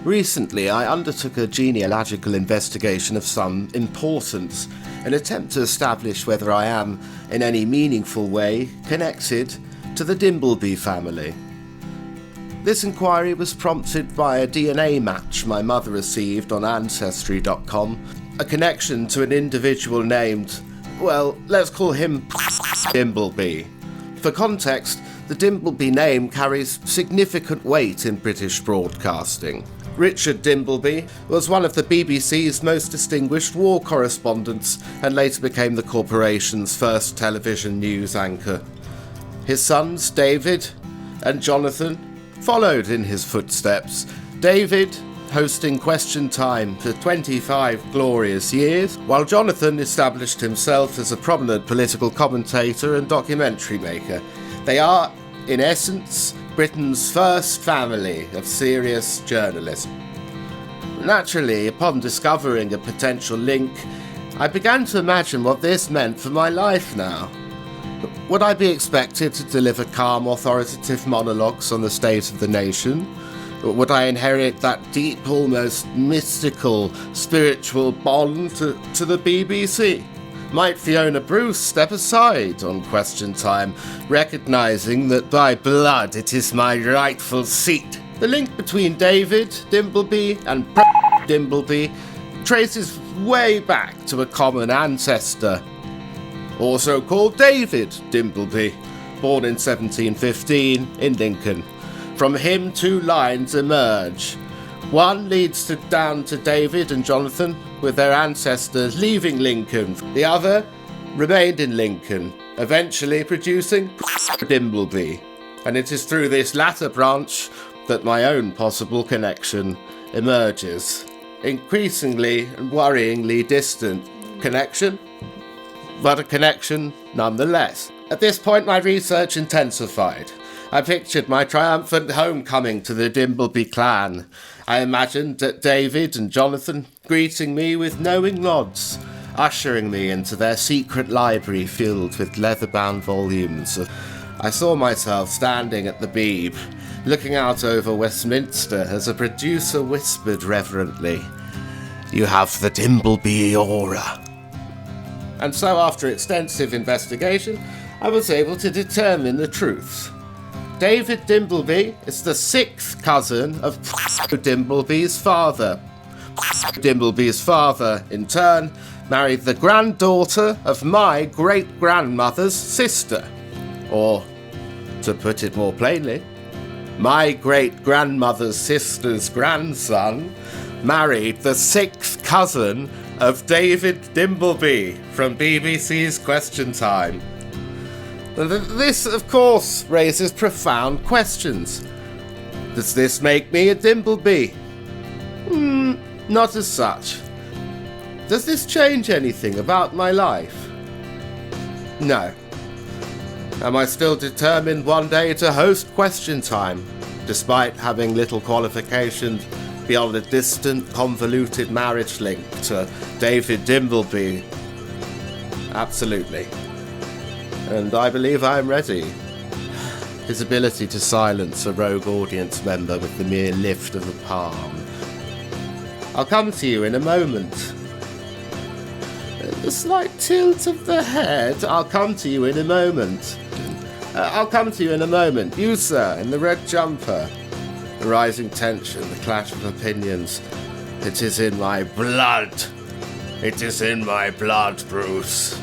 Recently, I undertook a genealogical investigation of some importance, an attempt to establish whether I am, in any meaningful way, connected to the Dimbleby family. This inquiry was prompted by a DNA match my mother received on Ancestry.com, a connection to an individual named, well, let's call him Dimbleby. For context, the Dimbleby name carries significant weight in British broadcasting. Richard Dimbleby was one of the BBC's most distinguished war correspondents and later became the corporation's first television news anchor. His sons, David and Jonathan, followed in his footsteps. David hosting Question Time for 25 glorious years, while Jonathan established himself as a prominent political commentator and documentary maker. They are, in essence, Britain's first family of serious journalism. Naturally, upon discovering a potential link, I began to imagine what this meant for my life now. Would I be expected to deliver calm, authoritative monologues on the state of the nation? Would I inherit that deep, almost mystical, spiritual bond to the BBC? Might Fiona Bruce step aside on Question Time, recognising that by blood it is my rightful seat? The link between David Dimbleby and Dimbleby traces way back to a common ancestor, also called David Dimbleby, born in 1715 in Lincoln. From him, two lines emerge. One leads down to David and Jonathan, with their ancestors leaving Lincoln. The other remained in Lincoln, eventually producing Dimbleby. And it is through this latter branch that my own possible connection emerges. Increasingly and worryingly distant connection, but a connection nonetheless. At this point, my research intensified. I pictured my triumphant homecoming to the Dimbleby clan. I imagined that David and Jonathan greeting me with knowing nods, ushering me into their secret library filled with leather-bound volumes. I saw myself standing at the Beeb, looking out over Westminster as a producer whispered reverently, "You have the Dimbleby aura." And so after extensive investigation, I was able to determine the truth. David Dimbleby is the sixth cousin of Dimbleby's father. Dimbleby's father, in turn, married the granddaughter of my great-grandmother's sister. Or, to put it more plainly, my great-grandmother's sister's grandson married the sixth cousin of David Dimbleby from BBC's Question Time. This, of course, raises profound questions. Does this make me a Dimbleby? Not as such. Does this change anything about my life? No. Am I still determined one day to host Question Time, despite having little qualifications beyond a distant, convoluted marriage link to David Dimbleby? Absolutely. And I believe I am ready. His ability to silence a rogue audience member with the mere lift of a palm. I'll come to you in a moment. A slight tilt of the head. I'll come to you in a moment. I'll come to you in a moment. You, sir, in the red jumper. The rising tension, the clash of opinions. It is in my blood. It is in my blood, Bruce.